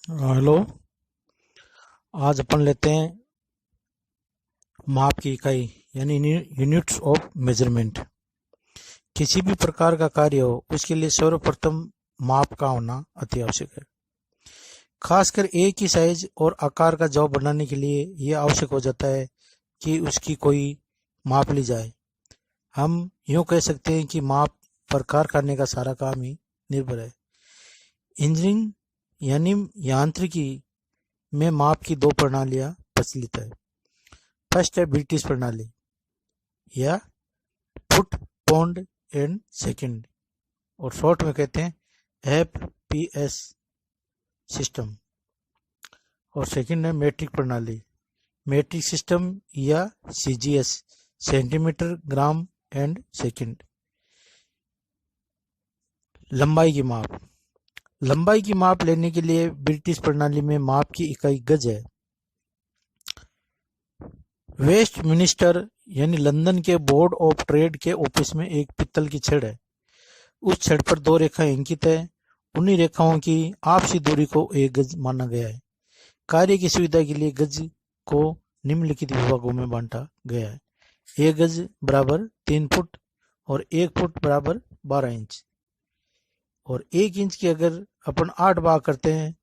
Hello. आज अपन लेते हैं माप की इकाई यानी यूनिट्स ऑफ मेजरमेंट। किसी भी प्रकार का कार्य हो उसके लिए सर्वप्रथम माप का होना अति आवश्यक है। खासकर एक ही साइज और आकार का जॉब बनाने के लिए यह आवश्यक हो जाता है कि उसकी कोई माप ली जाए। हम यूं कह सकते हैं कि माप पर कारखाने का सारा काम ही निर्भर है। इंजीनियरिंग यानी यांत्रिकी में माप की दो प्रणालियां प्रचलित है। फर्स्ट है ब्रिटिश प्रणाली या फुट पाउंड एंड सेकंड, और शॉर्ट में कहते हैं एफपीएस सिस्टम। और सेकंड है मेट्रिक प्रणाली, मेट्रिक सिस्टम या CGS, centimetre gram and second. लंबाई की माप लेने के लिए ब्रिटिश प्रणाली में माप की इकाई गज है। वेस्टमिनिस्टर यानी लंदन के बोर्ड ऑफ ट्रेड के ऑफिस में एक पित्तल की छड़ है। उस छड़ पर दो रेखाएं अंकित है। उन्हीं रेखाओं की आपसी दूरी को एक गज माना गया है। कार्य की सुविधा के लिए गज को निम्नलिखित विभागों में बांटा गया है। एक गज बराबर 3 फुट और 1 फुट बराबर 12 इंच। और 1 इंच की अगर अपन 8 भाग करते हैं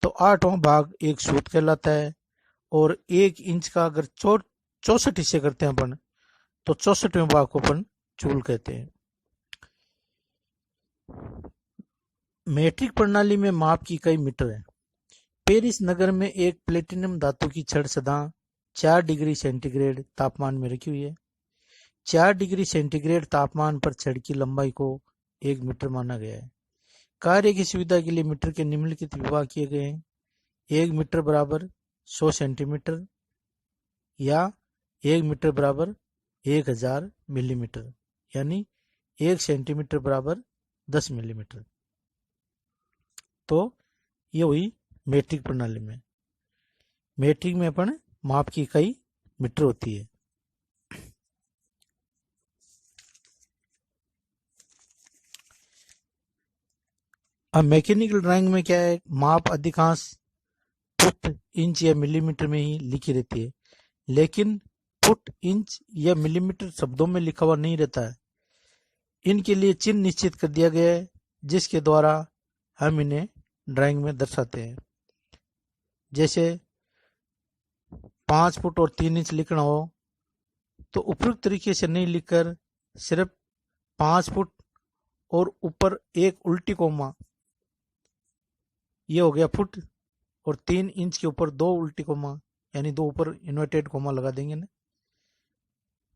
तो 8वां भाग एक सूत कहलाता है। और 1 इंच का अगर 64 हिस्से करते हैं अपन तो 64वें भाग को अपन चूल कहते हैं। मेट्रिक प्रणाली में माप की इकाई मीटर है। पेरिस नगर में एक प्लेटिनम धातु की छड़ सदा 4 डिग्री सेंटीग्रेड तापमान में रखी हुई है। 4 डिग्री सेंटीग्रेड तापमान पर छड़ की लंबाई को 1 मीटर माना गया है। कार्य की सुविधा के लिए मीटर के निम्नलिखित विभाग किए गए हैं। 1 मीटर बराबर 100 सेंटीमीटर या 1 मीटर बराबर 1000 मिलीमीटर, यानी 1 सेंटीमीटर बराबर 10 मिलीमीटर। तो ये हुई मेट्रिक प्रणाली में। मेट्रिक में अपन माप की इकाई मीटर होती है। अब मैकेनिकल ड्राइंग में क्या है, माप अधिकांश फुट, इंच या मिलीमीटर में ही लिखी रहती है, लेकिन फुट, इंच या मिलीमीटर शब्दों में लिखा हुआ नहीं रहता है। इनके लिए चिन्ह निश्चित कर दिया गया है जिसके द्वारा हम इन्हें ड्राइंग में दर्शाते हैं। जैसे 5 फुट और 3 इंच लिखना हो तो उपयुक्त तरीके से नहीं लिखकर सिर्फ 5 फुट और ऊपर एक उल्टी कोमा, ये हो गया फुट, और 3 इंच के ऊपर 2 उल्टी कोमा यानी 2 ऊपर इन्वर्टेड कोमा लगा देंगे ना,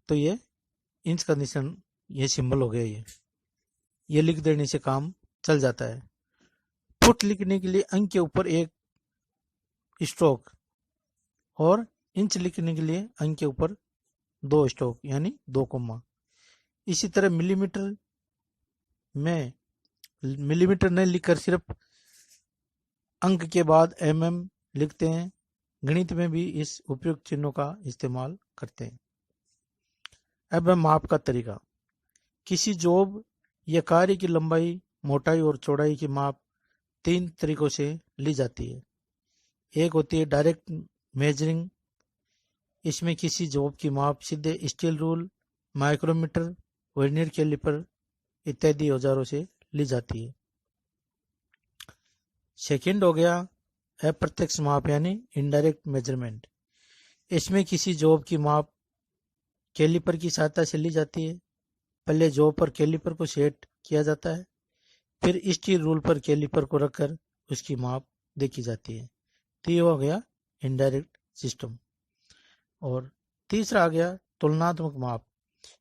तो ये इंच का निशान, ये सिंबल हो गया। ये लिख देने से काम चल जाता है। फुट लिखने के लिए अंक के ऊपर एक स्ट्रोक और इंच लिखने के लिए अंक के ऊपर 2 स्ट्रोक यानी 2 कोमा। इसी तरह मिलीमीटर में मिलीमीटर नहीं लिखकर सिर्फ अंक के बाद mm लिखते हैं। गणित में भी इस उपयुक्त चिन्हों का इस्तेमाल करते हैं। अब है माप का तरीका। किसी जॉब या कार्य की लंबाई, मोटाई और चौड़ाई की माप 3 तरीकों से ली जाती है। एक होती है डायरेक्ट मेजरिंग। इसमें किसी जॉब की माप सीधे steel rule, micrometer, vernier caliper इत्यादि औजारों से ली जाती है। सेकंड हो गया अप्रत्यक्ष माप यानी इनडायरेक्ट मेजरमेंट। इसमें किसी जॉब की माप कैलिपर की सहायता से ली जाती है। पहले जॉब पर कैलिपर को सेट किया जाता है, फिर स्टील रूल पर कैलिपर को रखकर उसकी माप देखी जाती है। तो ये हो गया इनडायरेक्ट सिस्टम। और तीसरा आ गया तुलनात्मक माप।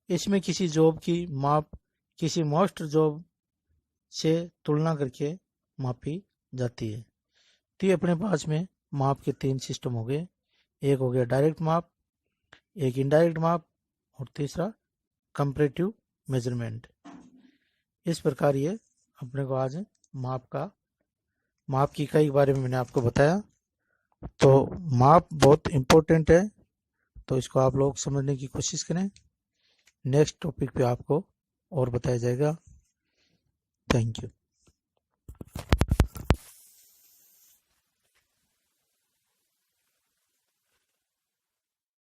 इसमें किसी जॉब की माप किसी मास्टर जॉब से तुलना करके मापी जाती है। तो ये अपने पास में माप के 3 सिस्टम हो गए। एक हो गया डायरेक्ट माप, एक इनडायरेक्ट माप, और तीसरा कंपैरेटिव मेजरमेंट। इस प्रकार ये अपने को आज माप की इकाई के बारे में मैंने आपको बताया। तो माप बहुत इम्पोर्टेंट है, तो इसको आप लोग समझने की कोशिश करें। नेक्स्ट टॉपिक पे आपको और बताया जाएगा। Thank you.